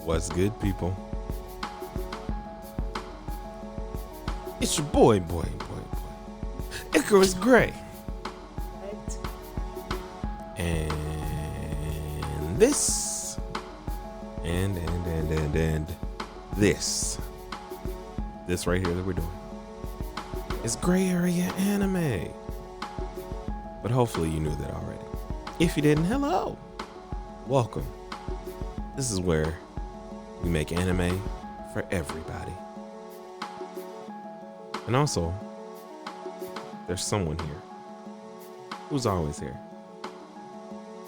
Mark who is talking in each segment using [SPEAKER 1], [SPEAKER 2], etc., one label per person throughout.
[SPEAKER 1] What's good, people? It's your boy, Icarus Gray. And this, and this right here that we're doing is Gray Area Anime. But hopefully you knew that already. If you didn't, hello. Welcome. This is where we make anime for everybody. And also, there's someone here who's always here.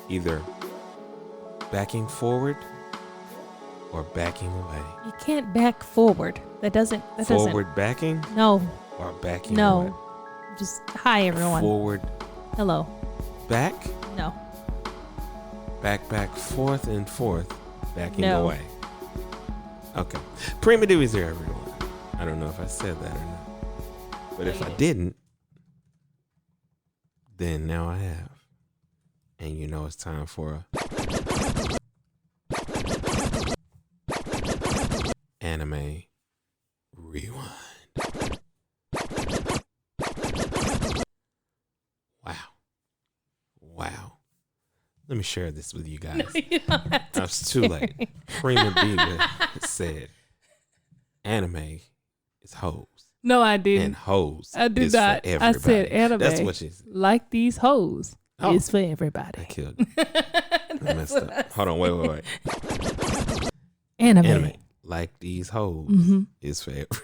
[SPEAKER 1] Either backing forward or backing away.
[SPEAKER 2] You can't back forward. That doesn't.
[SPEAKER 1] Backing?
[SPEAKER 2] No.
[SPEAKER 1] Or backing
[SPEAKER 2] No.
[SPEAKER 1] away?
[SPEAKER 2] Just hi everyone.
[SPEAKER 1] Forward.
[SPEAKER 2] Hello.
[SPEAKER 1] Back?
[SPEAKER 2] No.
[SPEAKER 1] Back, forth, backing
[SPEAKER 2] No.
[SPEAKER 1] away. Okay. Prima Dewey's here, everyone. I don't know if I said that or not. But if I didn't, then now I have. And you know it's time for a anime rewind. Wow. Let me share this with you guys.
[SPEAKER 2] No, you don't have to.
[SPEAKER 1] It's too late. Prima Diva said anime is hoes.
[SPEAKER 2] No, I didn't.
[SPEAKER 1] And hoes.
[SPEAKER 2] I do
[SPEAKER 1] is
[SPEAKER 2] not.
[SPEAKER 1] For everybody.
[SPEAKER 2] I said anime.
[SPEAKER 1] That's what she said.
[SPEAKER 2] Like these hoes is for everybody.
[SPEAKER 1] I killed you. I messed up. Hold on. Wait.
[SPEAKER 2] Anime.
[SPEAKER 1] Like these hoes is for everybody.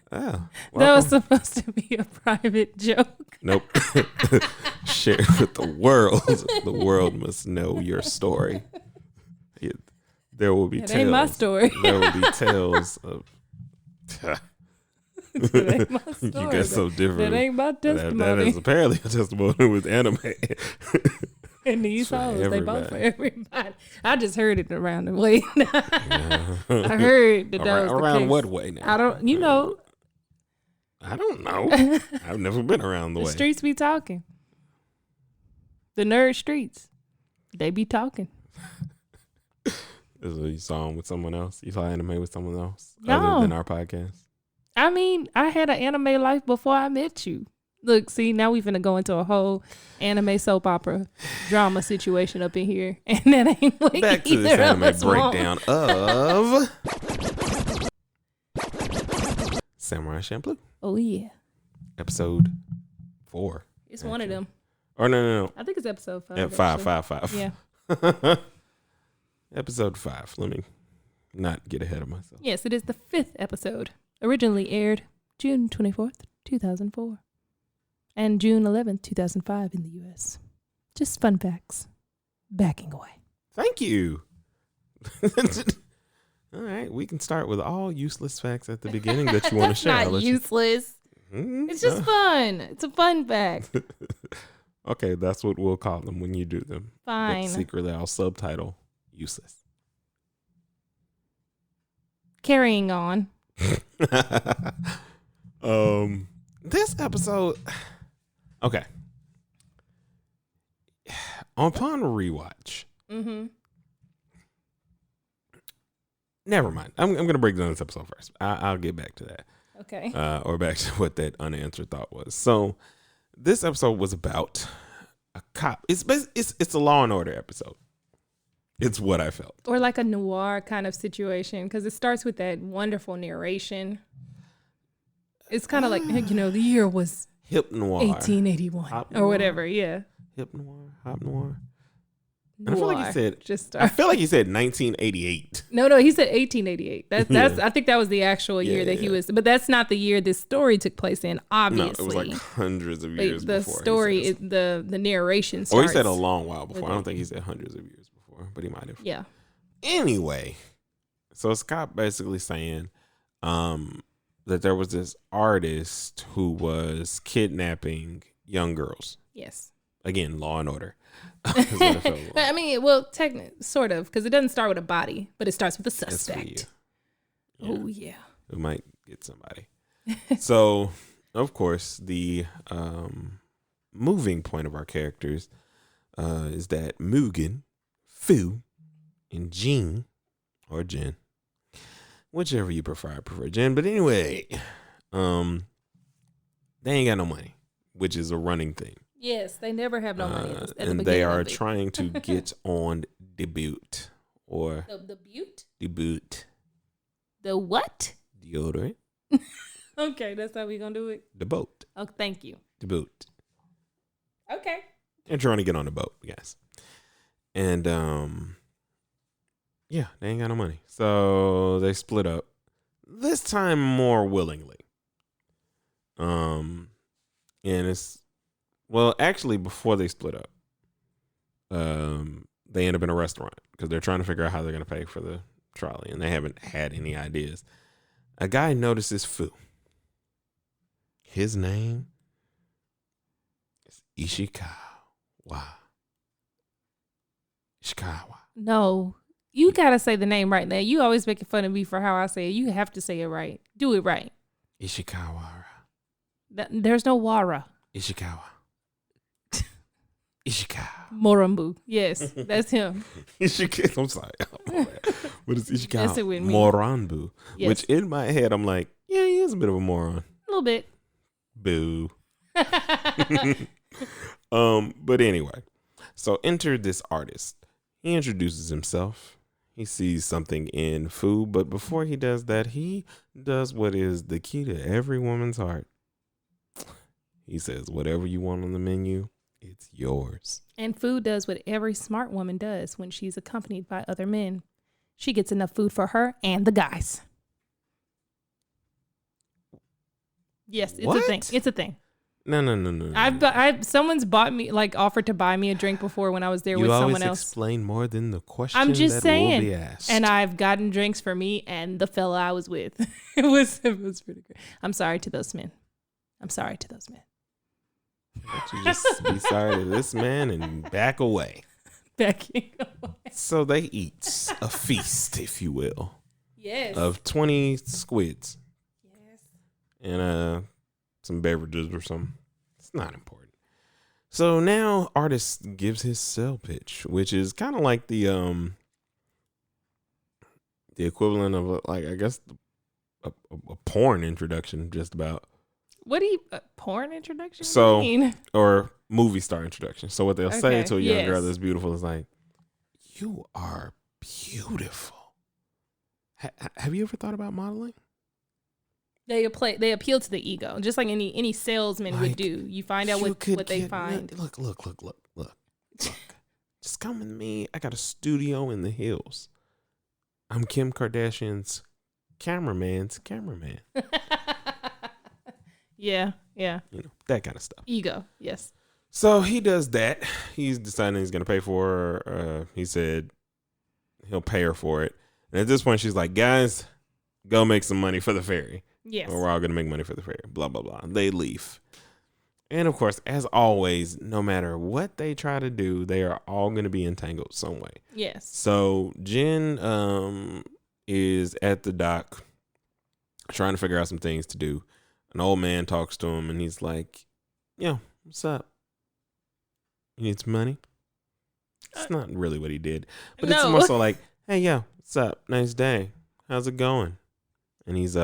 [SPEAKER 1] Oh,
[SPEAKER 2] that was supposed to be a private joke.
[SPEAKER 1] Nope. Share it with the world. The world must know your story. There will be
[SPEAKER 2] It
[SPEAKER 1] tales.
[SPEAKER 2] ain't my story.
[SPEAKER 1] There will be tales of.
[SPEAKER 2] It ain't my story.
[SPEAKER 1] You got so different.
[SPEAKER 2] That ain't my testimony.
[SPEAKER 1] That is apparently a testimony with anime.
[SPEAKER 2] And these hoes, they both for everybody. I just heard it around the way. I heard that was
[SPEAKER 1] around
[SPEAKER 2] the case.
[SPEAKER 1] What way now?
[SPEAKER 2] I don't know.
[SPEAKER 1] I've never been around the way.
[SPEAKER 2] The streets be talking. The nerd streets. They be talking.
[SPEAKER 1] You saw him with someone else? You saw anime with someone else?
[SPEAKER 2] No.
[SPEAKER 1] Other than our podcast?
[SPEAKER 2] I mean, I had an anime life before I met you. Look, see, now we finna go into a whole anime soap opera drama situation up in here. And that ain't what
[SPEAKER 1] Back to this anime breakdown of Samurai Champloo.
[SPEAKER 2] Oh, yeah.
[SPEAKER 1] Episode 4.
[SPEAKER 2] It's one of them.
[SPEAKER 1] Or no.
[SPEAKER 2] I think it's episode 5.
[SPEAKER 1] Yeah, 5.
[SPEAKER 2] Yeah.
[SPEAKER 1] Episode 5. Let me not get ahead of myself.
[SPEAKER 2] Yes, it is the 5th episode. Originally aired June 24th, 2004. And June 11th, 2005 in the U.S. Just fun facts. Backing away.
[SPEAKER 1] Thank you. All right, we can start with all useless facts at the beginning that you want to share.
[SPEAKER 2] Not useless. It's just fun. It's a fun fact.
[SPEAKER 1] Okay, that's what we'll call them when you do them.
[SPEAKER 2] Fine.
[SPEAKER 1] But secretly, I'll subtitle useless.
[SPEAKER 2] Carrying on.
[SPEAKER 1] This episode. Okay. Upon rewatch. Never mind. I'm going to break down this episode first. I'll get back to that.
[SPEAKER 2] Okay.
[SPEAKER 1] Or back to what that unanswered thought was. So, this episode was about a cop. It's a Law and Order episode. It's what I felt.
[SPEAKER 2] Or like a noir kind of situation, because it starts with that wonderful narration. It's kind of like, the year was
[SPEAKER 1] Hip noir.
[SPEAKER 2] 1881 or whatever. Yeah.
[SPEAKER 1] Hip noir. Hop noir.
[SPEAKER 2] Noir.
[SPEAKER 1] I feel like he said 1988.
[SPEAKER 2] No, he said 1888. That's I think that was the actual year that he was, but that's not the year this story took place in, obviously.
[SPEAKER 1] No, it was like hundreds of years
[SPEAKER 2] the
[SPEAKER 1] before.
[SPEAKER 2] The story is the narration starts.
[SPEAKER 1] Or he said a long while before. I don't think he said hundreds of years before, but he might have.
[SPEAKER 2] Yeah.
[SPEAKER 1] Anyway, so Scott basically saying that there was this artist who was kidnapping young girls.
[SPEAKER 2] Yes.
[SPEAKER 1] Again, Law and Order.
[SPEAKER 2] I mean, well, technically, sort of, because it doesn't start with a body, but it starts with a suspect.
[SPEAKER 1] Yeah.
[SPEAKER 2] Oh, yeah.
[SPEAKER 1] It might get somebody. So, of course, the moving point of our characters is that Mugen Fu and Jean, or Jen, whichever you prefer. I prefer Jen, but anyway, they ain't got no money, which is a running thing.
[SPEAKER 2] Yes, they never have no money. At the
[SPEAKER 1] And they are trying to get on debut or
[SPEAKER 2] the butte.
[SPEAKER 1] Debut.
[SPEAKER 2] The what?
[SPEAKER 1] Deodorant.
[SPEAKER 2] Okay, that's how we gonna do it.
[SPEAKER 1] The boat.
[SPEAKER 2] Oh, thank you.
[SPEAKER 1] Debut.
[SPEAKER 2] Okay.
[SPEAKER 1] They're trying to get on the boat, yes. And yeah, they ain't got no money. So they split up. This time more willingly. And it's actually before they split up, they end up in a restaurant because they're trying to figure out how they're gonna pay for the trolley, and they haven't had any ideas. A guy notices Fu. His name is Ishikawa.
[SPEAKER 2] No, you gotta say the name right now. You always making fun of me for how I say it. You have to say it right. Do it right.
[SPEAKER 1] Ishikawa.
[SPEAKER 2] There's no Wara.
[SPEAKER 1] Ishikawa. Ishikawa.
[SPEAKER 2] Morambu. Yes, that's him.
[SPEAKER 1] Ishikawa. I'm sorry. What is Ishikawa?
[SPEAKER 2] Mess it with me.
[SPEAKER 1] Moranbu.
[SPEAKER 2] Yes.
[SPEAKER 1] Which in my head, I'm like, yeah, he is a bit of a moron.
[SPEAKER 2] A little bit.
[SPEAKER 1] Boo. But anyway, so enter this artist. He introduces himself. He sees something in Fu, but before he does that, he does what is the key to every woman's heart. He says, whatever you want on the menu, it's yours.
[SPEAKER 2] And food does what every smart woman does when she's accompanied by other men. She gets enough food for her and the guys. Yes, it's a thing. It's a thing.
[SPEAKER 1] No.
[SPEAKER 2] Someone's bought me, offered to buy me a drink before when I was there with someone else.
[SPEAKER 1] You always explain more than the question
[SPEAKER 2] I'm just saying,
[SPEAKER 1] will be asked.
[SPEAKER 2] And I've gotten drinks for me and the fella I was with. It was pretty great. I'm sorry to those men.
[SPEAKER 1] But you just be sorry to this man and back away.
[SPEAKER 2] Backing away.
[SPEAKER 1] So they eat a feast, if you will.
[SPEAKER 2] Yes.
[SPEAKER 1] Of 20 squids.
[SPEAKER 2] Yes.
[SPEAKER 1] And some beverages or something. It's not important. So now artist gives his sell pitch, which is kind of like the equivalent of I guess a porn introduction, just about.
[SPEAKER 2] What do you porn introduction? So mean?
[SPEAKER 1] Or movie star introduction. So what they'll say to a young girl that's beautiful is like, "You are beautiful." Have you ever thought about modeling?
[SPEAKER 2] They appeal to the ego, just like any salesman would do. You find out what they find.
[SPEAKER 1] Look. Just come with me. I got a studio in the hills. I'm Kim Kardashian's cameraman's cameraman.
[SPEAKER 2] Yeah.
[SPEAKER 1] You know, that kind of stuff.
[SPEAKER 2] Ego, yes.
[SPEAKER 1] So he does that. He's deciding he's going to pay for her. He said he'll pay her for it. And at this point, she's like, guys, go make some money for the ferry.
[SPEAKER 2] Yes.
[SPEAKER 1] Or we're all going to make money for the ferry. Blah, blah, blah. They leave. And of course, as always, no matter what they try to do, they are all going to be entangled some way.
[SPEAKER 2] Yes.
[SPEAKER 1] So Jen is at the dock trying to figure out some things to do. An old man talks to him and he's like, yo, what's up? You need some money? It's not really what he did. But it's more so like, hey, yo, what's up? Nice day. How's it going? And he's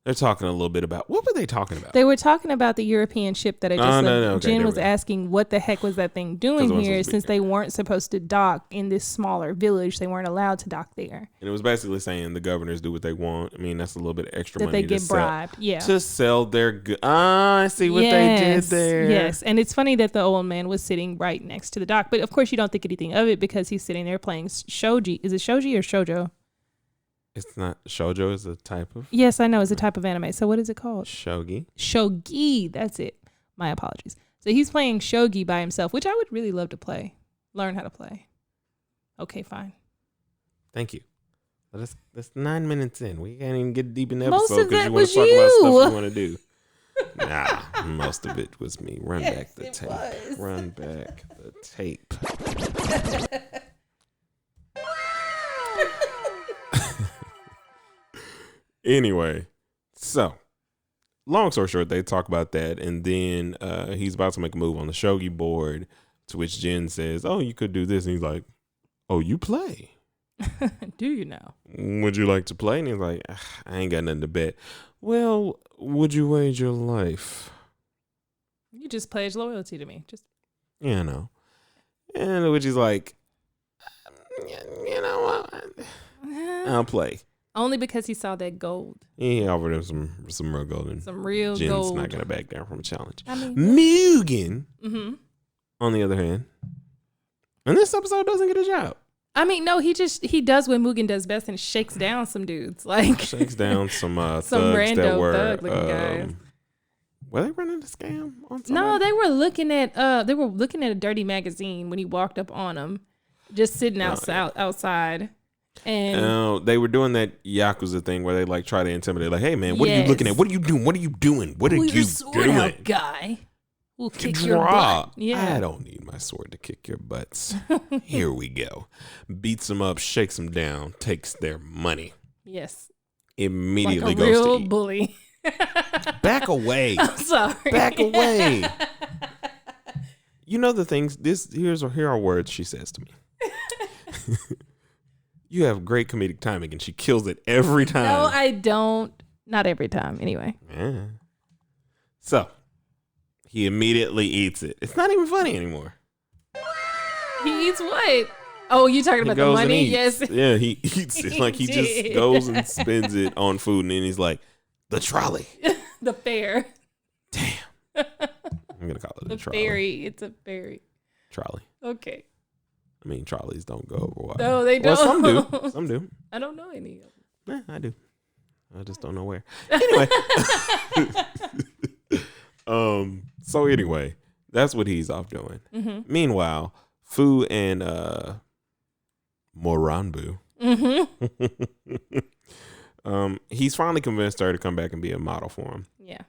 [SPEAKER 1] they're talking a little bit about, what were they talking about?
[SPEAKER 2] They were talking about the European ship that had just left.
[SPEAKER 1] Okay,
[SPEAKER 2] Jen was asking what the heck was that thing doing here, since they weren't supposed to dock in this smaller village. They weren't allowed to dock there.
[SPEAKER 1] And it was basically saying the governors do what they want. I mean, that's a little bit of extra money.
[SPEAKER 2] That they get bribed,
[SPEAKER 1] to sell their goods. I see what they did there.
[SPEAKER 2] Yes, and it's funny that the old man was sitting right next to the dock. But of course you don't think anything of it because he's sitting there playing shogi. Is it shogi or shoujo?
[SPEAKER 1] It's not. Shoujo is a type of.
[SPEAKER 2] Yes, I know. It's a type of anime. So what is it called?
[SPEAKER 1] Shogi.
[SPEAKER 2] Shogi. That's it. My apologies. So he's playing shogi by himself, which I would really love to play. Learn how to play. Okay, fine.
[SPEAKER 1] Thank you. That's 9 minutes in. We can't even get deep in the episode
[SPEAKER 2] because
[SPEAKER 1] you want to talk about stuff you want to do. Nah, most of it was me. Run back the tape. Run back the tape. Anyway, so long story short, they talk about that, and then he's about to make a move on the shogi board, to which Jen says, "Oh, you could do this," and he's like, oh, you play?
[SPEAKER 2] Do you know?
[SPEAKER 1] Would you like to play? And he's like, I ain't got nothing to bet. Well, would you wager your life?
[SPEAKER 2] You just pledge loyalty to me. Just
[SPEAKER 1] You know. And which is like, you know what? I'll play.
[SPEAKER 2] Only because he saw that gold.
[SPEAKER 1] He offered him some real gold. And
[SPEAKER 2] Some real
[SPEAKER 1] Jen's
[SPEAKER 2] gold.
[SPEAKER 1] not going to back down from a challenge.
[SPEAKER 2] I mean,
[SPEAKER 1] Mugen,
[SPEAKER 2] mm-hmm.
[SPEAKER 1] on the other hand, and this episode doesn't get a job.
[SPEAKER 2] I mean, no, he does what Mugen does best and shakes down some dudes. Like
[SPEAKER 1] Shakes down some thugs
[SPEAKER 2] rando
[SPEAKER 1] that were
[SPEAKER 2] thug-looking guys.
[SPEAKER 1] Were they running a scam on somebody?
[SPEAKER 2] No, they were looking at a dirty magazine when he walked up on them, just sitting outside. And
[SPEAKER 1] they were doing that Yakuza thing where they like try to intimidate, like, "Hey man, what are you looking at? What are you doing? What are you doing? What are you doing,
[SPEAKER 2] out, guy? We'll kick your butt." Yeah,
[SPEAKER 1] I don't need my sword to kick your butts. Here we go. Beats them up, shakes them down, takes their money.
[SPEAKER 2] Yes,
[SPEAKER 1] Immediately
[SPEAKER 2] like a
[SPEAKER 1] goes
[SPEAKER 2] real
[SPEAKER 1] to eat.
[SPEAKER 2] bully.
[SPEAKER 1] Back away.
[SPEAKER 2] I'm sorry.
[SPEAKER 1] Back away. You know the things. Here are words she says to me. You have great comedic timing, and she kills it every time.
[SPEAKER 2] No, I don't. Not every time, anyway.
[SPEAKER 1] Yeah. So he immediately eats it. It's not even funny anymore.
[SPEAKER 2] He eats what? Oh, you talking about the money? Yes.
[SPEAKER 1] Yeah, he eats it. Like he just goes and spends it on food, and then he's like, the trolley.
[SPEAKER 2] The fair.
[SPEAKER 1] Damn. I'm gonna call it
[SPEAKER 2] the
[SPEAKER 1] trolley.
[SPEAKER 2] ferry. It's a ferry.
[SPEAKER 1] Trolley.
[SPEAKER 2] Okay.
[SPEAKER 1] I mean, trolleys don't go over water.
[SPEAKER 2] No, they don't.
[SPEAKER 1] Well, some do. Some do.
[SPEAKER 2] I don't know any of them.
[SPEAKER 1] I do. I just don't know where. Anyway. So anyway, that's what he's off doing. Mm-hmm. Meanwhile, Fu and Moranbu.
[SPEAKER 2] Mm-hmm.
[SPEAKER 1] He's finally convinced her to come back and be a model for him.
[SPEAKER 2] Yeah.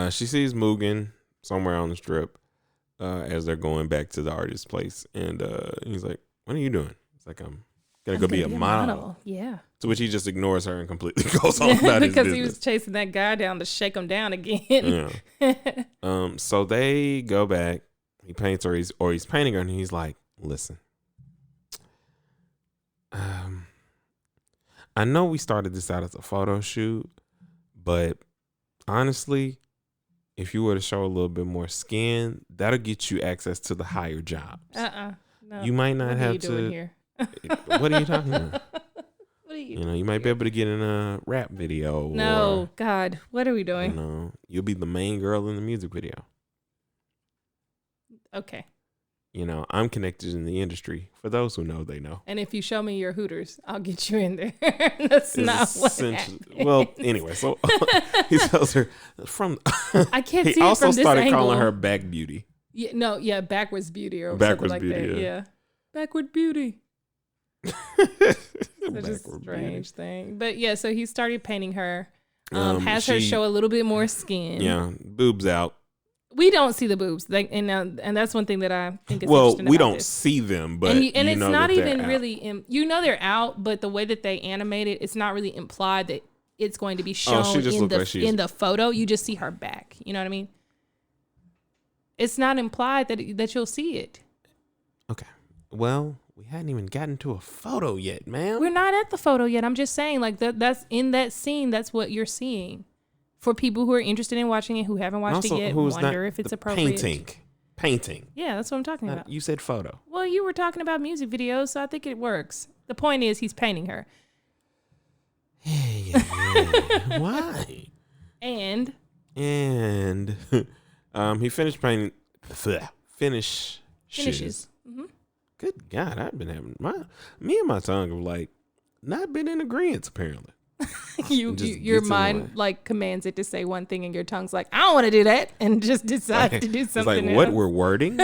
[SPEAKER 1] She sees Mugen somewhere on the strip as they're going back to the artist's place, and he's like, "What are you doing?" It's like, "I'm gonna go be a model."
[SPEAKER 2] Yeah.
[SPEAKER 1] To which he just ignores her and completely goes on about his
[SPEAKER 2] because
[SPEAKER 1] business.
[SPEAKER 2] he was chasing that guy down to shake him down again.
[SPEAKER 1] Yeah. So they go back. He paints her, he's painting her, and he's like, "Listen, I know we started this out as a photo shoot, but honestly, if you were to show a little bit more skin, that'll get you access to the higher jobs.
[SPEAKER 2] No.
[SPEAKER 1] You might not have to.
[SPEAKER 2] What are you doing here?
[SPEAKER 1] What are you talking about?
[SPEAKER 2] What are you?
[SPEAKER 1] You might be able to get in a rap video.
[SPEAKER 2] No,
[SPEAKER 1] or,
[SPEAKER 2] God, what are we doing?
[SPEAKER 1] You'll be the main girl in the music video.
[SPEAKER 2] Okay.
[SPEAKER 1] I'm connected in the industry. For those who know, they know.
[SPEAKER 2] And if you show me your Hooters, I'll get you in there. That's not what happened.
[SPEAKER 1] Well, anyway, so he tells her from.
[SPEAKER 2] I can't see it from this
[SPEAKER 1] He also started calling
[SPEAKER 2] angle.
[SPEAKER 1] her Back Beauty.
[SPEAKER 2] Yeah, backwards beauty or
[SPEAKER 1] Backwards
[SPEAKER 2] something like
[SPEAKER 1] beauty,
[SPEAKER 2] that.
[SPEAKER 1] yeah.
[SPEAKER 2] Backward beauty. Such a strange thing. But yeah, so he started painting her. Has her show a little bit more skin.
[SPEAKER 1] Yeah, boobs out.
[SPEAKER 2] We don't see the boobs, and that's one thing that I think is interesting.
[SPEAKER 1] We don't
[SPEAKER 2] this.
[SPEAKER 1] see them, but
[SPEAKER 2] and it's not even
[SPEAKER 1] out.
[SPEAKER 2] really. They're out, but the way that they animate it, it's not really implied that it's going to be shown in the photo. You just see her back. You know what I mean? It's not implied that you'll see it.
[SPEAKER 1] Okay. Well, we hadn't even gotten to a photo yet, man.
[SPEAKER 2] We're not at the photo yet. I'm just saying, like that's in that scene. That's what you're seeing. For people who are interested in watching it, who haven't watched it yet, wonder if it's appropriate.
[SPEAKER 1] Painting.
[SPEAKER 2] Yeah, that's what I'm talking about.
[SPEAKER 1] You said photo.
[SPEAKER 2] Well, you were talking about music videos, so I think it works. The point is, he's painting her.
[SPEAKER 1] Yeah. Why?
[SPEAKER 2] And
[SPEAKER 1] he finished painting. Finishes.
[SPEAKER 2] Mm-hmm.
[SPEAKER 1] Good God, I've been having me and my tongue have like not been in agreement apparently.
[SPEAKER 2] Your mind like commands it to say one thing, and your tongue's like, I don't want to do that, and just decides to do something.
[SPEAKER 1] It's like
[SPEAKER 2] else.
[SPEAKER 1] what we're wording.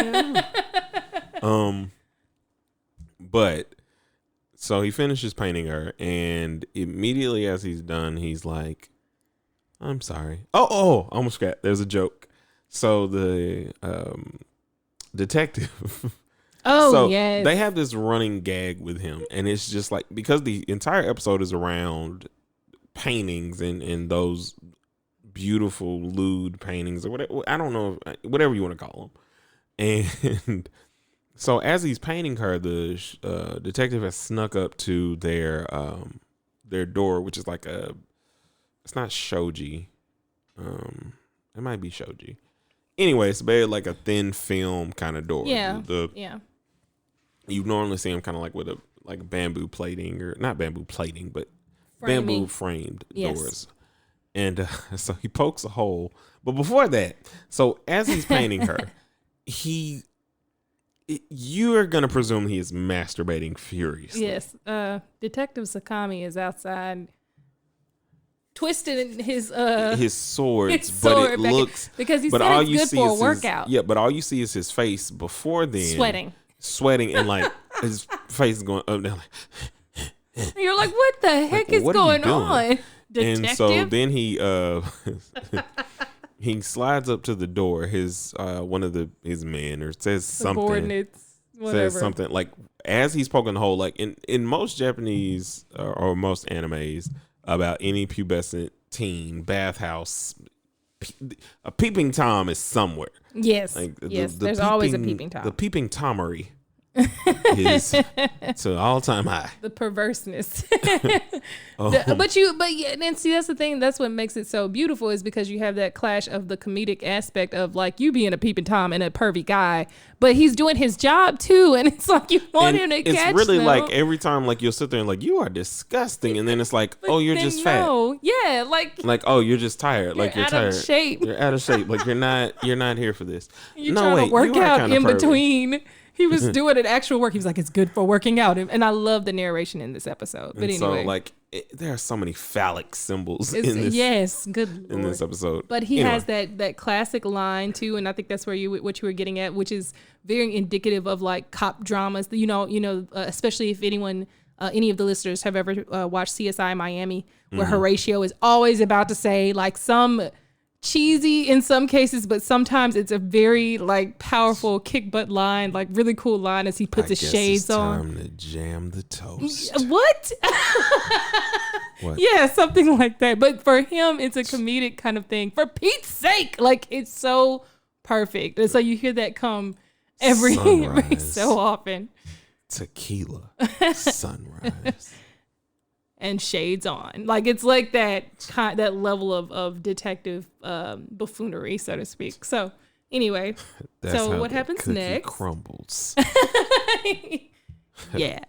[SPEAKER 1] But so he finishes painting her, and immediately as he's done, he's like, "I'm sorry." Oh, almost forgot. There's a joke. So the detective.
[SPEAKER 2] Yes.
[SPEAKER 1] They have this running gag with him, and it's just like because the entire episode is around paintings and those beautiful lewd paintings or whatever. I don't know, whatever you want to call them. And So as he's painting her, the detective has snuck up to their door, which is like it's not shoji. It might be shoji. Anyway, it's very like a thin film kind of door.
[SPEAKER 2] Yeah.
[SPEAKER 1] You normally see them kind of like with a bamboo plating, or not bamboo plating, but
[SPEAKER 2] Framing.
[SPEAKER 1] bamboo framed doors. And so he pokes a hole. But before that, so as he's painting her, you are going to presume he is masturbating furiously.
[SPEAKER 2] Yes. Detective Sakami is outside twisting his
[SPEAKER 1] swords, but it looks,
[SPEAKER 2] because he said it's good for a workout.
[SPEAKER 1] But all you see is his face before then. Sweating, and like his face is going up and down. Like,
[SPEAKER 2] you're like, what the heck is going on, detective?
[SPEAKER 1] And so then he he slides up to the door. His one of his men, or says something.
[SPEAKER 2] Subordinates, whatever.
[SPEAKER 1] Says something like, as he's poking the hole, like in most Japanese or most animes about any pubescent teen bathhouse, a peeping Tom is somewhere.
[SPEAKER 2] Yes, like there's always a peeping Tom.
[SPEAKER 1] The peeping Tomery is to all-time high.
[SPEAKER 2] The perverseness. But and see, that's the thing. That's what makes it so beautiful, is because you have that clash of the comedic aspect of like you being a peeping Tom and a pervy guy, but he's doing his job too, and it's like you want him to catch them. It's really
[SPEAKER 1] like every time, like you'll sit there and like, you are disgusting, and then it's like, oh, you're just fat.
[SPEAKER 2] Yeah, like
[SPEAKER 1] oh, you're just tired. Like you're tired.
[SPEAKER 2] Out of shape.
[SPEAKER 1] You're out of shape. Like you're not here for this.
[SPEAKER 2] You're trying to work out in between. He was doing an actual work. He was like, it's good for working out. And I love the narration in this episode. But anyway.
[SPEAKER 1] So, like, there are so many phallic symbols in this.
[SPEAKER 2] Yes, good Lord.
[SPEAKER 1] In this episode.
[SPEAKER 2] But he has that classic line, too. And I think that's what you were getting at, which is very indicative of, like, cop dramas. You know, especially if any of the listeners have ever watched CSI Miami, where Horatio is always about to say, like, some cheesy in some cases, but sometimes it's a very like powerful kick butt line, like really cool line as he puts his shades on.
[SPEAKER 1] Time to jam the toast.
[SPEAKER 2] What? Yeah, something like that. But for him, it's a comedic kind of thing. For Pete's sake, like it's so perfect. And so you hear that come every so often.
[SPEAKER 1] Tequila, sunrise.
[SPEAKER 2] And shades on, like it's like that level of detective buffoonery, so to speak. So anyway, so what happens next?
[SPEAKER 1] Crumbles.
[SPEAKER 2] Yeah,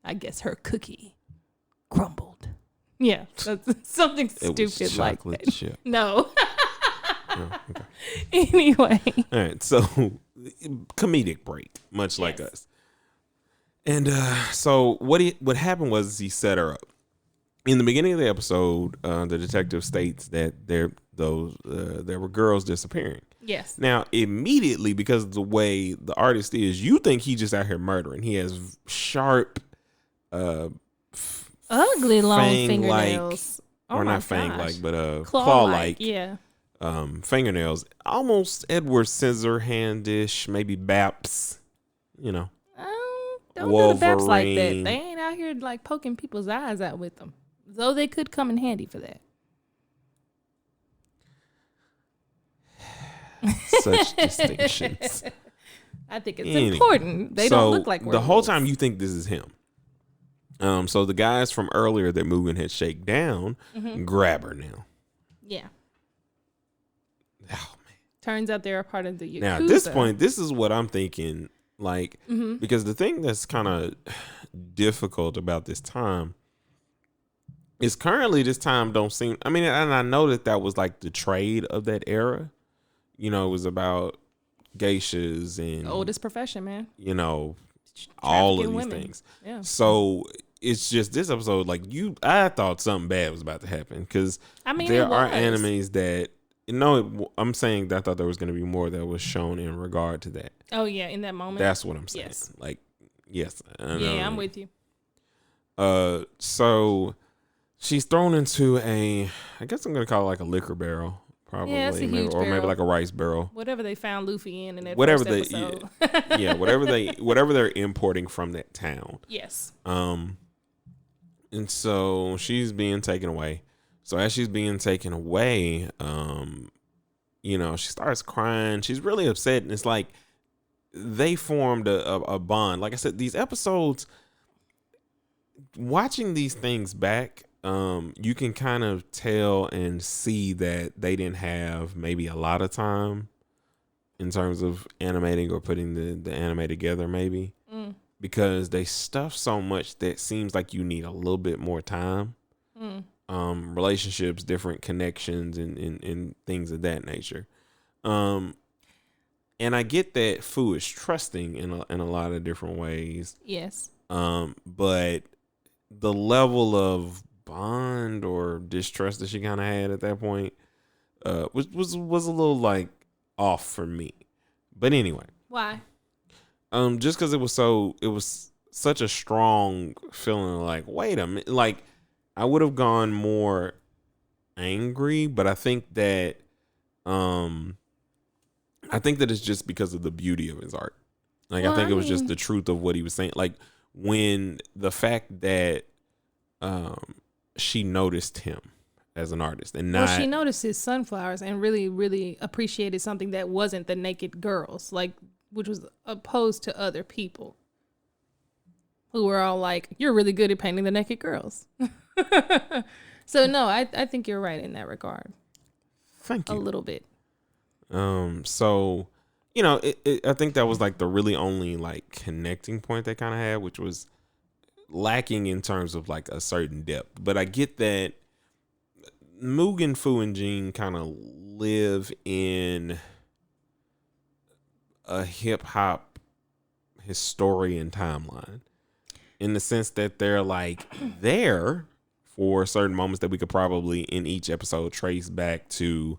[SPEAKER 2] I guess her cookie crumbled. Yeah, that's something stupid like that. Chip. No.
[SPEAKER 1] Oh, okay.
[SPEAKER 2] Anyway.
[SPEAKER 1] All right, so comedic break, much like us. And so what happened was he set her up. In the beginning of the episode, the detective states that there were girls disappearing.
[SPEAKER 2] Yes.
[SPEAKER 1] Now, immediately, because of the way the artist is, you think he just out here murdering. He has sharp,
[SPEAKER 2] ugly long fingernails.
[SPEAKER 1] Or not fang-like, but claw-like.
[SPEAKER 2] Yeah.
[SPEAKER 1] Fingernails. Almost Edward Scissorhandish, maybe Baps, you know.
[SPEAKER 2] Don't do the Baps like that. They ain't out here like poking people's eyes out with them. Though they could come in handy for that.
[SPEAKER 1] Such distinctions.
[SPEAKER 2] I think it's important. They don't look like werewolves.
[SPEAKER 1] The whole time you think this is him. So the guys from earlier that Mugen had shaken down grab her now.
[SPEAKER 2] Yeah.
[SPEAKER 1] Oh man.
[SPEAKER 2] Turns out they're a part of the Yakuza.
[SPEAKER 1] Now at this point, this is what I'm thinking. Like, because the thing that's kind of difficult about this time is currently this time don't seem, I mean, and I know that was like the trade of that era. You know, it was about geishas and
[SPEAKER 2] the oldest profession, man.
[SPEAKER 1] You know, all of these things.
[SPEAKER 2] Yeah.
[SPEAKER 1] So it's just this episode, like I thought something bad was about to happen because there are animes that, I'm saying that I thought there was going to be more that was shown in regard to that.
[SPEAKER 2] Oh yeah, in that moment.
[SPEAKER 1] That's what I'm saying.
[SPEAKER 2] Yes.
[SPEAKER 1] Like, yes.
[SPEAKER 2] I'm with you.
[SPEAKER 1] So she's thrown into I guess I'm going to call it like a liquor barrel. Probably,
[SPEAKER 2] yeah, it's a huge
[SPEAKER 1] barrel. Maybe like a rice barrel.
[SPEAKER 2] Whatever they found Luffy in that
[SPEAKER 1] whatever
[SPEAKER 2] first episode.
[SPEAKER 1] Yeah, whatever they're importing from that town.
[SPEAKER 2] Yes.
[SPEAKER 1] And so she's being taken away. So as she's being taken away, she starts crying. She's really upset, and it's like they formed a bond. Like I said, these episodes, watching these things back, you can kind of tell and see that they didn't have maybe a lot of time in terms of animating or putting the anime together, maybe. Because they stuff so much that seems like you need a little bit more time. Relationships, different connections, and things of that nature. And I get that Fu is trusting in a lot of different ways.
[SPEAKER 2] Yes.
[SPEAKER 1] But the level of bond or distrust that she kind of had at that point was a little like off for me. But anyway.
[SPEAKER 2] Why?
[SPEAKER 1] Just because it was such a strong feeling. Like, wait a minute, like I would have gone more angry, but I think that it's just because of the beauty of his art. Like, I think it was just the truth of what he was saying. Like, when the fact that she noticed him as an artist and not,
[SPEAKER 2] she noticed his sunflowers and really, really appreciated something that wasn't the naked girls, like, which was opposed to other people who were all like, you're really good at painting the naked girls. So no, I think you're right in that regard.
[SPEAKER 1] Thank you.
[SPEAKER 2] A little bit.
[SPEAKER 1] So, you know, I think that was like the really only like connecting point they kind of had, which was lacking in terms of like a certain depth. But I get that Mugen, Fu, and Jin kind of live in a hip hop historian timeline, in the sense that they're like there for certain moments that we could probably in each episode trace back to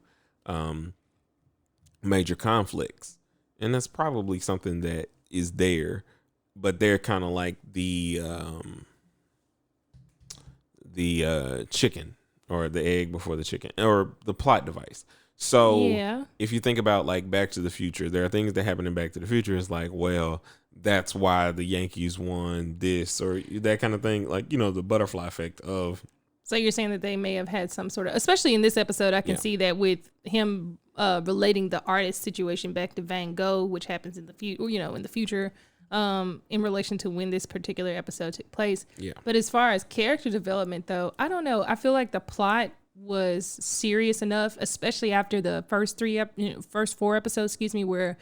[SPEAKER 1] major conflicts, and that's probably something that is there, but they're kind of like the chicken or the egg before the chicken, or the plot device. So if you think about like Back to the Future, there are things that happen in Back to the Future. It's like, well, that's why the Yankees won this or that kind of thing. Like, you know, the butterfly effect of.
[SPEAKER 2] So you're saying that they may have had some sort of, especially in this episode, I can see that with him relating the artist situation back to Van Gogh, which happens in the future, you know, in the future, in relation to when this particular episode took place. Yeah. But as far as character development, though, I don't know. I feel like the plot was serious enough, especially after the first four episodes, where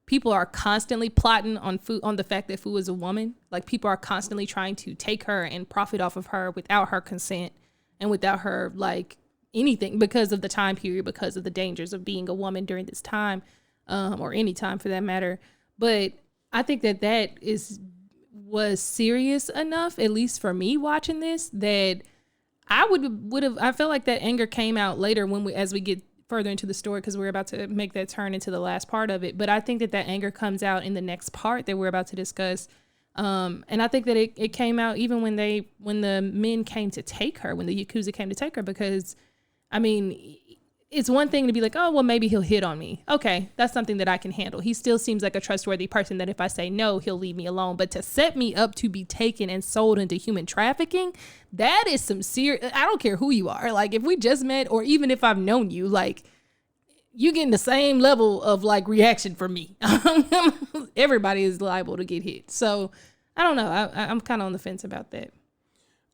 [SPEAKER 2] people are constantly plotting on the fact that Fu is a woman. Like, people are constantly trying to take her and profit off of her without her consent and without her like anything, because of the time period, because of the dangers of being a woman during this time, or any time for that matter. But I think that was serious enough, at least for me watching this, that I would have. I feel like that anger came out later as we get further into the story, because we're about to make that turn into the last part of it. But I think that anger comes out in the next part that we're about to discuss. And I think that it came out even when the men came to take her, when the Yakuza came to take her, because, I mean, it's one thing to be like, oh, well, maybe he'll hit on me. Okay, that's something that I can handle. He still seems like a trustworthy person that if I say no, he'll leave me alone. But to set me up to be taken and sold into human trafficking, that is some serious. I don't care who you are. Like, if we just met, or even if I've known you, like, you getting the same level of like reaction from me. Everybody is liable to get hit. So I don't know. I'm kind of on the fence about that.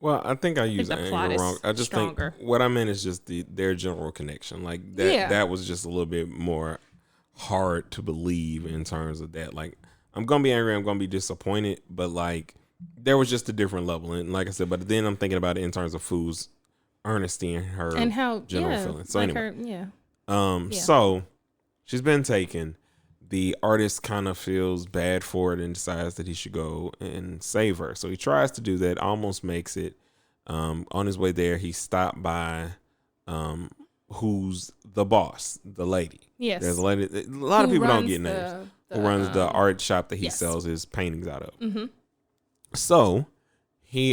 [SPEAKER 1] Well, I think I used anger wrong. I just think what I meant is just their general connection. Like that was just a little bit more hard to believe in terms of that. Like, I'm going to be angry, I'm going to be disappointed, but like there was just a different level. And like I said, but then I'm thinking about it in terms of Fu's earnesty and her
[SPEAKER 2] and how
[SPEAKER 1] general feelings. So
[SPEAKER 2] like
[SPEAKER 1] anyway, so she's been taken. The artist kind of feels bad for it and decides that he should go and save her. So he tries to do that, almost makes it. On his way there, he stopped by who's the boss, the lady. Yes. There's a lady. A lot of people don't get names. Who runs the art shop that he sells his paintings out of. Mm-hmm. So he,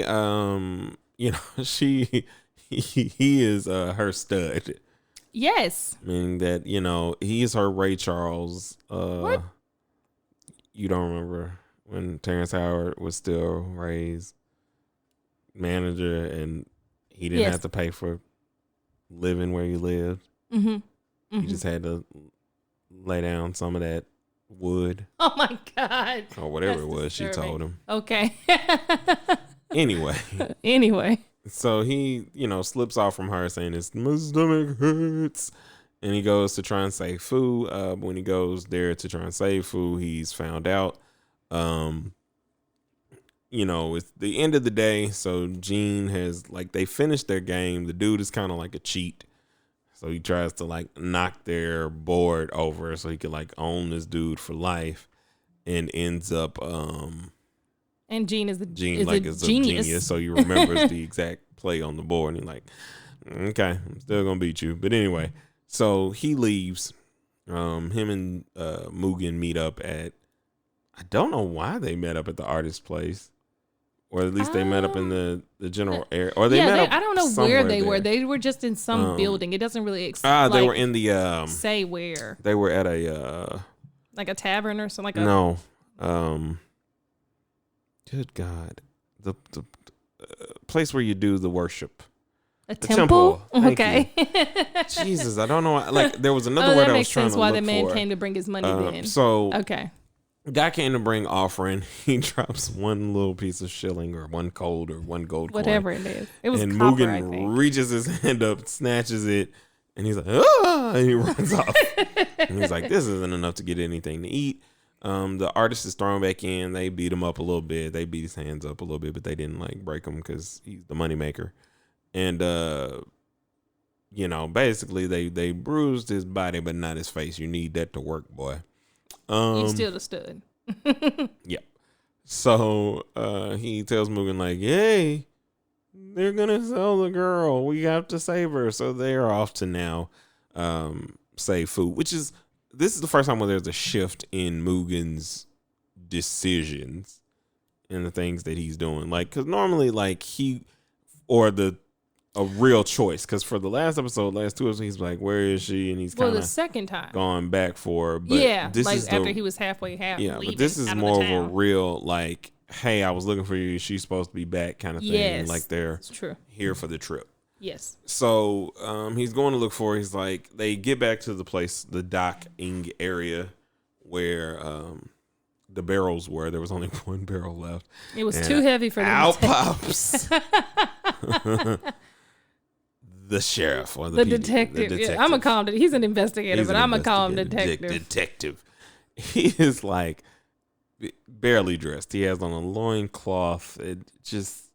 [SPEAKER 1] he is her stud.
[SPEAKER 2] Yes.
[SPEAKER 1] Meaning that, he's her Ray Charles. What? You don't remember when Terrence Howard was still Ray's manager and he didn't have to pay for living where he lived. Mm-hmm. Mm-hmm. He just had to lay down some of that wood.
[SPEAKER 2] Oh my God.
[SPEAKER 1] Or whatever it was disturbing. She told him.
[SPEAKER 2] Okay.
[SPEAKER 1] Anyway. So he, slips off from her saying my stomach hurts. And he goes to try and save Fu. When he goes there to try and save Fu, he's found out. It's the end of the day. So Gene has, they finished their game. The dude is kind of like a cheat. So he tries to, knock their board over so he could, own this dude for life. And ends up,
[SPEAKER 2] and Gene is a
[SPEAKER 1] genius. So he remembers the exact play on the board. And he's like, okay, I'm still going to beat you. But anyway. So he leaves. Him and Mugen meet up at, I don't know why they met up at the artist's place, or at least they met up in the general area, or they met up.
[SPEAKER 2] I don't know where they were. They were just in some building. It doesn't really
[SPEAKER 1] they were in the
[SPEAKER 2] say where.
[SPEAKER 1] They were at a
[SPEAKER 2] like a tavern or something.
[SPEAKER 1] No, good God, the place where you do the worship.
[SPEAKER 2] A temple? Okay.
[SPEAKER 1] Jesus, I don't know. There was another word I was trying to look for. That makes sense why the man
[SPEAKER 2] came to bring his money then.
[SPEAKER 1] So,
[SPEAKER 2] okay.
[SPEAKER 1] Guy came to bring offering. He drops one little piece of shilling or one gold or one gold
[SPEAKER 2] whatever
[SPEAKER 1] coin.
[SPEAKER 2] It is. It was
[SPEAKER 1] and
[SPEAKER 2] copper,
[SPEAKER 1] Mugen reaches his hand up, snatches it, and he's like, ah! And he runs off. And he's like, this isn't enough to get anything to eat. The artist is thrown back in. They beat him up a little bit. They beat his hands up a little bit, but they didn't break him because he's the moneymaker. And, basically they bruised his body, but not his face. You need that to work, boy.
[SPEAKER 2] You still stood.
[SPEAKER 1] Yep. So he tells Mugen, hey, they're going to sell the girl. We have to save her. So they're off to now save Fu, this is the first time where there's a shift in Mugen's decisions and the things that he's doing. Because normally, a real choice, because for the last two episodes, he's like, where is she? And he's kind of
[SPEAKER 2] the second time
[SPEAKER 1] gone back for her. But
[SPEAKER 2] this is after he was halfway
[SPEAKER 1] but this is more of a real, hey, I was looking for you, she's supposed to be back kind of thing.
[SPEAKER 2] Yes,
[SPEAKER 1] they're
[SPEAKER 2] true.
[SPEAKER 1] Here for the trip.
[SPEAKER 2] Yes.
[SPEAKER 1] So he's going to look for her. He's like, they get back to the place, the docking area where the barrels were. There was only one barrel left.
[SPEAKER 2] It was too heavy for them.
[SPEAKER 1] Out pops the sheriff or the
[SPEAKER 2] detective. Yeah, I'm gonna call him. He's an investigator, but I'm gonna call him detective.
[SPEAKER 1] Detective. He is barely dressed. He has on a loincloth. It just.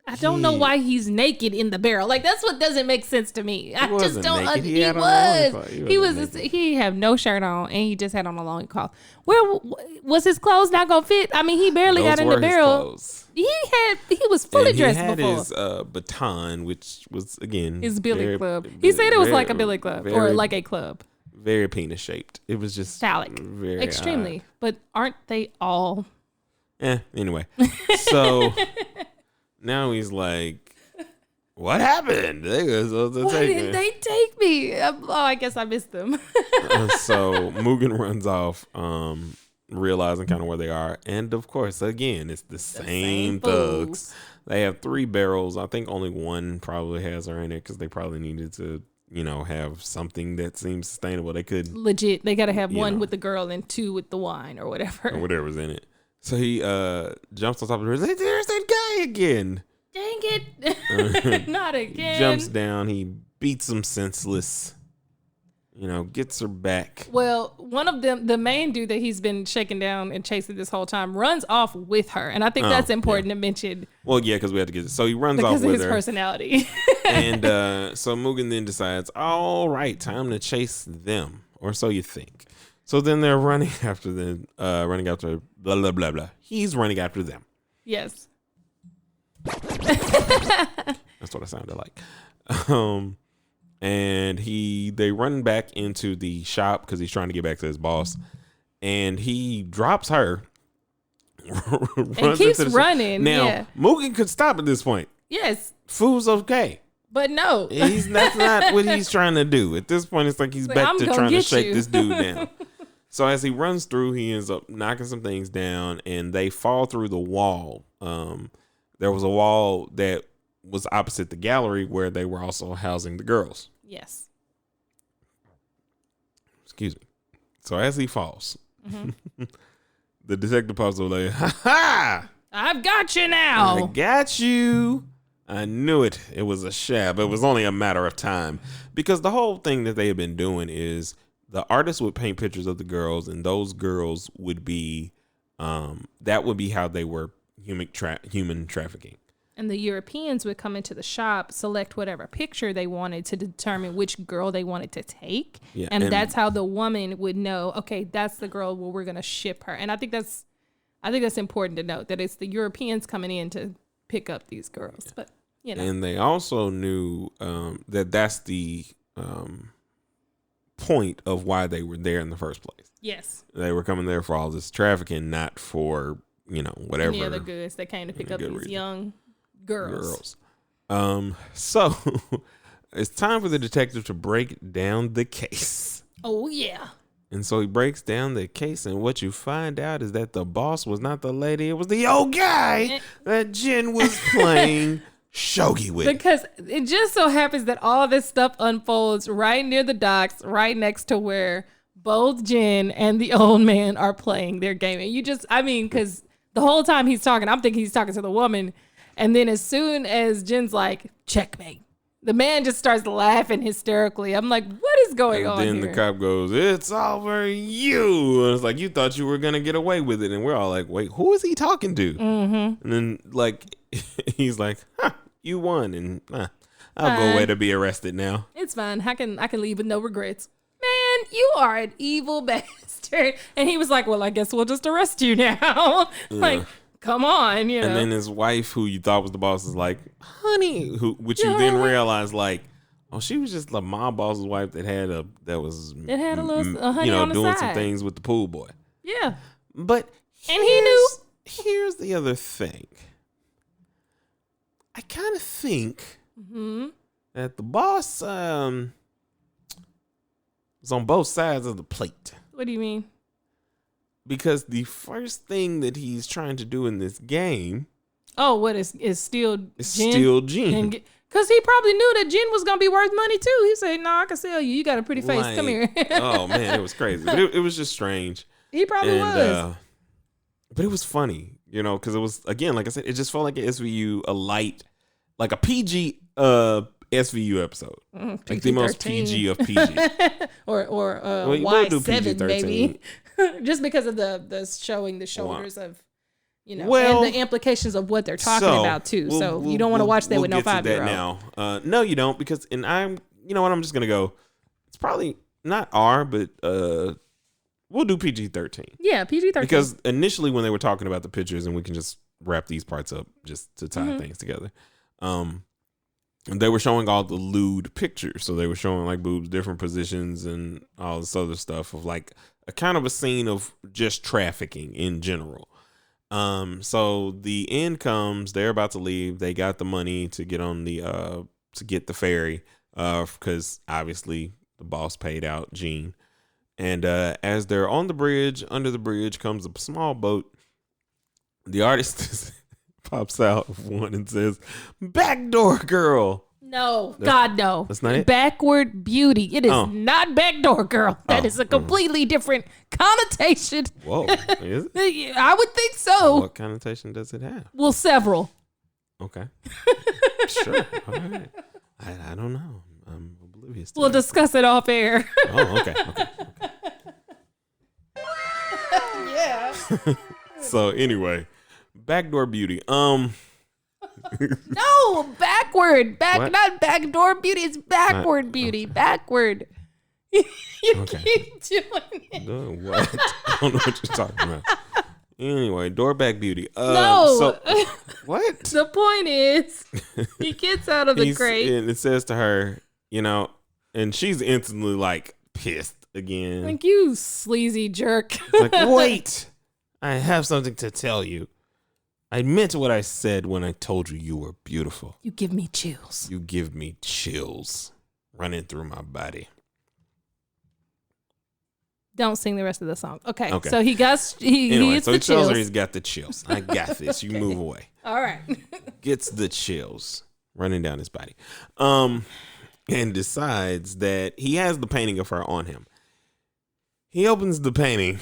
[SPEAKER 2] I don't know why he's naked in the barrel. That's what doesn't make sense to me. I just don't. He was. He had no shirt on, and he just had on a loincloth. Where was his clothes not gonna fit? I mean, he barely got in the barrel. He was fully dressed before.
[SPEAKER 1] He had his baton, which was again
[SPEAKER 2] his billy club. He said it was like a billy club or like a club.
[SPEAKER 1] Very penis shaped. It was just
[SPEAKER 2] phallic, extremely. But aren't they all?
[SPEAKER 1] Anyway, so. Now he's like, what happened? Why
[SPEAKER 2] didn't they take me? I guess I missed them.
[SPEAKER 1] So Mugen runs off, realizing kind of where they are. And of course, again, it's the same thugs. They have 3 barrels. I think only one probably has her in it because they probably needed to, have something that seems sustainable. They could.
[SPEAKER 2] Legit. They got to have 1 with the girl and 2 with the wine or whatever.
[SPEAKER 1] Or whatever's in it. So he jumps on top of her. There's that guy again.
[SPEAKER 2] Dang it. Not again.
[SPEAKER 1] Jumps down. He beats him senseless. Gets her back.
[SPEAKER 2] Well, one of them, the main dude that he's been shaking down and chasing this whole time, runs off with her. And I think that's important to mention.
[SPEAKER 1] Well, yeah, because we have to get it. So he runs off with her.
[SPEAKER 2] Because of his personality.
[SPEAKER 1] And so Mugen then decides, all right, time to chase them. Or so you think. So then they're running after blah, blah, blah, blah. He's running after them.
[SPEAKER 2] Yes.
[SPEAKER 1] That's what it sounded like. And they run back into the shop because he's trying to get back to his boss. And he drops her.
[SPEAKER 2] And keeps running.
[SPEAKER 1] Now, Mugen could stop at this point.
[SPEAKER 2] Yes.
[SPEAKER 1] Fu's okay.
[SPEAKER 2] But no.
[SPEAKER 1] That's not what he's trying to do. At this point, it's like he's back to trying to shake this dude down. So as he runs through, he ends up knocking some things down, and they fall through the wall. There was a wall that was opposite the gallery where they were also housing the girls.
[SPEAKER 2] Yes.
[SPEAKER 1] Excuse me. So as he falls,
[SPEAKER 2] Mm-hmm.
[SPEAKER 1] The detective pops up like, ha ha!
[SPEAKER 2] I've got you now.
[SPEAKER 1] I got you. I knew it. It was a shab. It was only a matter of time. Because the whole thing that they had been doing is the artist would paint pictures of the girls, and those girls would be, that would be how they were human trafficking.
[SPEAKER 2] And the Europeans would come into the shop, select whatever picture they wanted to determine which girl they wanted to take. Yeah, and that's how the woman would know, okay, that's the girl where we're going to ship her. And I think that's important to note, that it's the Europeans coming in to pick up these girls. Yeah. But, you know.
[SPEAKER 1] And they also knew that that's the point of why they were there in the first place.
[SPEAKER 2] Yes.
[SPEAKER 1] They were coming there for all this trafficking, not for, whatever.
[SPEAKER 2] Any other goods. They came to pick up these reason. Young girls.
[SPEAKER 1] So it's time for the detective to break down the case.
[SPEAKER 2] Oh, yeah.
[SPEAKER 1] And so he breaks down the case, and what you find out is that the boss was not the lady. It was the old guy that Jen was playing shogi with.
[SPEAKER 2] Because it just so happens that all this stuff unfolds right near the docks, right next to where both Jen and the old man are playing their game. And because the whole time he's talking, I'm thinking he's talking to the woman. And then as soon as Jen's like, checkmate, the man just starts laughing hysterically. I'm like, what is going on here?
[SPEAKER 1] And then the cop goes, it's over you. And it's like, you thought you were going to get away with it. And we're all like, wait, who is he talking to?
[SPEAKER 2] Mm-hmm.
[SPEAKER 1] And then he's like, you won. And I'll go away to be arrested now.
[SPEAKER 2] It's fine. I can leave with no regrets. Man, you are an evil bastard. And he was like, well, I guess we'll just arrest you now. Like, come on, And
[SPEAKER 1] then his wife, who you thought was the boss, is like, honey, which you then realize, like, oh, she was just the mob boss's wife that had a little honey on the doing side. Some things with the pool boy.
[SPEAKER 2] Yeah.
[SPEAKER 1] But
[SPEAKER 2] he knew.
[SPEAKER 1] Here's the other thing. I kind of think that the boss was on both sides of the plate.
[SPEAKER 2] What do you mean?
[SPEAKER 1] Because the first thing that he's trying to do in this game,
[SPEAKER 2] is steal Jen? Because he probably knew that Jen was gonna be worth money too. He said, "No, I can sell you. You got a pretty face. Come here."
[SPEAKER 1] Oh man, it was crazy. But it was just strange.
[SPEAKER 2] He probably was.
[SPEAKER 1] But it was funny, because it was, again, like I said, it just felt like an SVU, like a PG SVU episode, like the most PG of PG,
[SPEAKER 2] or Y7 maybe, just because of the showing the shoulders of, and the implications of what they're talking about too. So you don't want to watch that with no 5-year-old.
[SPEAKER 1] Now, no, you don't, because I'm just gonna go. It's probably not R, but we'll do PG-13.
[SPEAKER 2] Yeah, PG-13.
[SPEAKER 1] Because initially when they were talking about the pictures, and we can just wrap these parts up just to tie things together. They were showing all the lewd pictures. So they were showing like boobs, different positions, and all this other stuff of like a kind of a scene of just trafficking in general. So the end comes, they're about to leave. They got the money to get on to get the ferry, because obviously the boss paid out Gene. And as they're on the bridge, under the bridge comes a small boat. The artist pops out of one and says, "Backdoor girl."
[SPEAKER 2] No, God, no.
[SPEAKER 1] That's not it?
[SPEAKER 2] Backward beauty. It is not backdoor girl. That is a completely different connotation.
[SPEAKER 1] Whoa, is it?
[SPEAKER 2] I would think so.
[SPEAKER 1] What connotation does it have?
[SPEAKER 2] Well, several.
[SPEAKER 1] Okay. Sure. All right. I don't know. I'm oblivious to
[SPEAKER 2] We'll discuss it off air.
[SPEAKER 1] Oh, okay.
[SPEAKER 2] Yeah.
[SPEAKER 1] So anyway, backdoor beauty.
[SPEAKER 2] No, backward. Not backdoor beauty. It's backward beauty. Okay. Backward. You keep doing it.
[SPEAKER 1] What? I don't know what you're talking about. Anyway, doorback beauty.
[SPEAKER 2] No.
[SPEAKER 1] So, what?
[SPEAKER 2] The point is, he gets out of the crate.
[SPEAKER 1] And it says to her, and she's instantly like pissed again.
[SPEAKER 2] Like, you sleazy jerk.
[SPEAKER 1] Like, wait. I have something to tell you. I meant what I said when I told you were beautiful.
[SPEAKER 2] You give me chills.
[SPEAKER 1] You give me chills running through my body.
[SPEAKER 2] Don't sing the rest of the song. Okay. So he gets
[SPEAKER 1] he
[SPEAKER 2] tells
[SPEAKER 1] her he's got the chills. I got this. You move away.
[SPEAKER 2] All right.
[SPEAKER 1] Gets the chills running down his body. And decides that he has the painting of her on him. He opens the painting,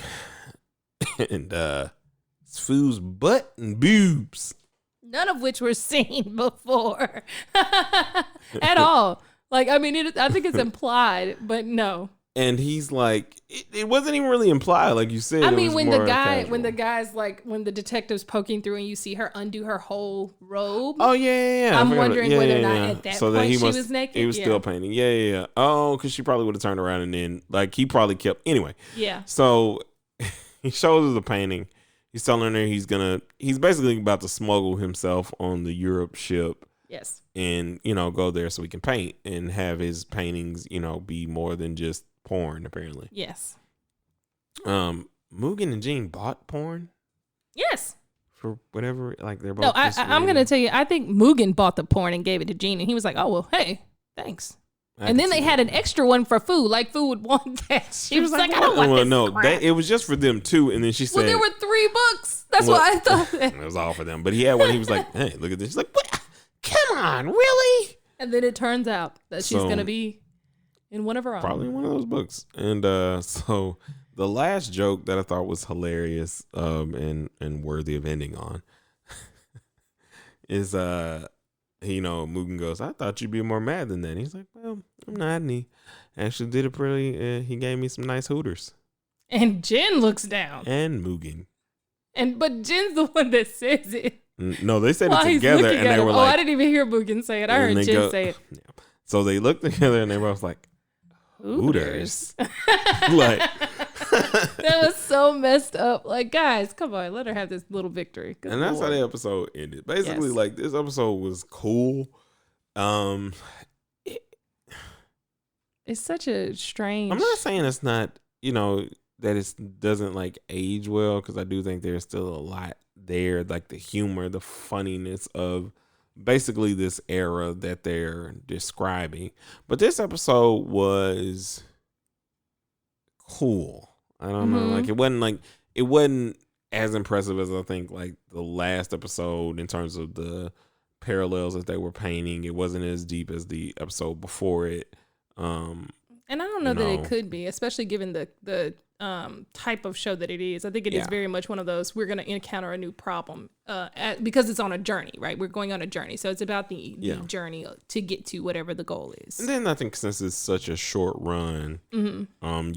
[SPEAKER 1] And SVU's butt and boobs.
[SPEAKER 2] None of which were seen before at all. Like, I mean, I think it's implied, but no.
[SPEAKER 1] And he's like, it wasn't even really implied, like you said.
[SPEAKER 2] I mean, when the guy's like, when the detective's poking through and you see her undo her whole robe.
[SPEAKER 1] Oh yeah.
[SPEAKER 2] I'm wondering whether or not at that point she was naked.
[SPEAKER 1] He was still painting. Yeah. Oh, because she probably would have turned around and then, like, he probably kept. Anyway.
[SPEAKER 2] Yeah.
[SPEAKER 1] So he shows her the painting. He's telling her he's basically about to smuggle himself on the Europe ship.
[SPEAKER 2] Yes.
[SPEAKER 1] And, go there so he can paint and have his paintings, be more than just porn, apparently.
[SPEAKER 2] Yes.
[SPEAKER 1] Mugen and Jean bought porn?
[SPEAKER 2] Yes.
[SPEAKER 1] For whatever, like they're both.
[SPEAKER 2] No, I'm going to tell you, I think Mugen bought the porn and gave it to Jean, and he was like, oh, well, hey, thanks. And then they had an extra one for Food, like Food would want that. She was like, I don't want this crap.
[SPEAKER 1] It was just for them too. And then she said,
[SPEAKER 2] well, there were 3 books. That's what I thought.
[SPEAKER 1] It was all for them. But he had one. He was like, hey, look at this. She's like, what? Come on, really?
[SPEAKER 2] And then it turns out that she's going to be in one of her own.
[SPEAKER 1] Probably one of those books. And so the last joke that I thought was hilarious and worthy of ending on is, Mugen goes, I thought you'd be more mad than that. And he's like, well, I'm not. And he actually did he gave me some nice hooters.
[SPEAKER 2] And Jin looks down.
[SPEAKER 1] And Mugen.
[SPEAKER 2] But Jin's the one that says it.
[SPEAKER 1] No, they said it together, and they were like,
[SPEAKER 2] I didn't even hear Mugen say it. I heard Jin say it.
[SPEAKER 1] Yeah. So they looked together, and they were both like, Hooters. Like,
[SPEAKER 2] that was so messed up. Like, guys, come on, let her have this little victory.
[SPEAKER 1] And that's how the episode ended. Basically, like, this episode was cool.
[SPEAKER 2] It's such a strange.
[SPEAKER 1] I'm not saying it's not, that it doesn't like age well, because I do think there's still a lot there, like the humor, the funniness of basically this era that they're describing. But this episode was cool. I don't know, like it wasn't as impressive as I think like the last episode in terms of the parallels that they were painting. It wasn't as deep as the episode before it. And
[SPEAKER 2] I don't know that it could be, especially given the type of show that it is. I think it is very much one of those, we're going to encounter a new problem because it's on a journey, right? We're going on a journey. So it's about the journey to get to whatever the goal is.
[SPEAKER 1] And then I think since it's such a short run, you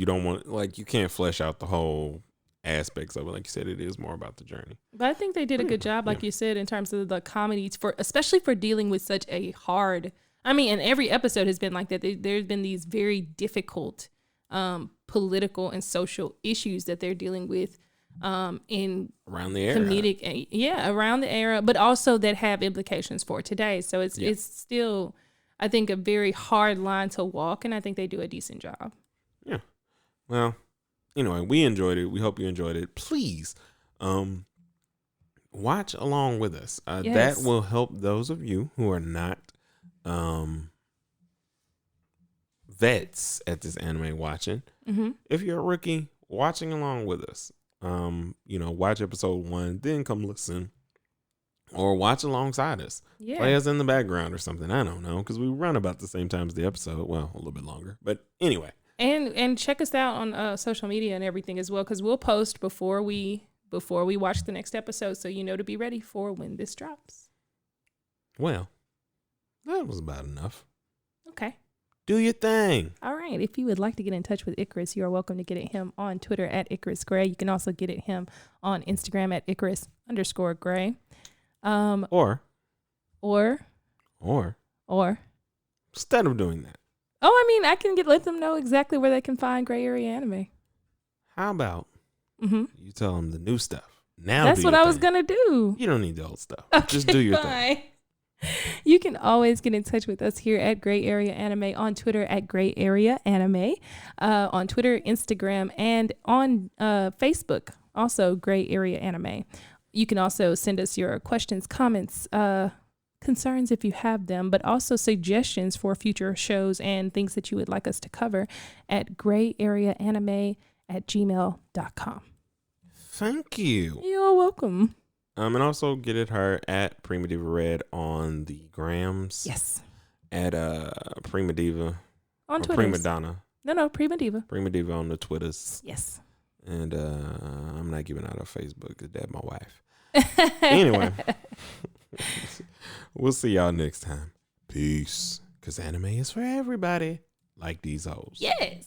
[SPEAKER 1] don't want, you can't flesh out the whole aspects of it. Like you said, it is more about the journey.
[SPEAKER 2] But I think they did a good job, like you said, in terms of the comedies, especially for dealing with such a hard, and every episode has been like that. There's been these very difficult political and social issues that they're dealing with in
[SPEAKER 1] around the era.
[SPEAKER 2] Comedic, around the era, but also that have implications for today. So it's still, I think, a very hard line to walk, and I think they do a decent job.
[SPEAKER 1] Yeah. Well, anyway, we enjoyed it. We hope you enjoyed it. Please, watch along with us. That will help those of you who are not vets at this anime watching. If you're a rookie, watching along with us, watch episode 1, then come listen, or watch alongside us. Play us in the background or something. I don't know, because we run about the same time as the episode. Well, a little bit longer, but anyway.
[SPEAKER 2] And check us out on social media and everything as well, because we'll post before we watch the next episode, so to be ready for when this drops. Well,
[SPEAKER 1] that was about enough.
[SPEAKER 2] Okay.
[SPEAKER 1] Do your thing.
[SPEAKER 2] All right. If you would like to get in touch with Icarus, you are welcome to get at him on Twitter at Icarus Gray. You can also get at him on Instagram at Icarus_Gray.
[SPEAKER 1] Or instead of doing that.
[SPEAKER 2] I can let them know exactly where they can find Gray Area Anime.
[SPEAKER 1] How about you tell them the new stuff? Now
[SPEAKER 2] that's what I was going to do.
[SPEAKER 1] You don't need the old stuff. Okay, just do your thing.
[SPEAKER 2] You can always get in touch with us here at Gray Area Anime on Twitter at Gray Area Anime, on Twitter, Instagram, and on Facebook, also Gray Area Anime. You can also send us your questions, comments, concerns if you have them, but also suggestions for future shows and things that you would like us to cover at grayareaanime@gmail.com.
[SPEAKER 1] Thank you.
[SPEAKER 2] You're welcome.
[SPEAKER 1] And also get at her at Prima Diva Red on the grams.
[SPEAKER 2] Yes.
[SPEAKER 1] At Prima Diva.
[SPEAKER 2] On Twitter.
[SPEAKER 1] Prima Donna.
[SPEAKER 2] No, Prima Diva.
[SPEAKER 1] Prima Diva on the Twitters.
[SPEAKER 2] Yes.
[SPEAKER 1] And I'm not giving out her Facebook because that's my wife. Anyway, we'll see y'all next time. Peace. Because anime is for everybody, like these hoes.
[SPEAKER 2] Yes.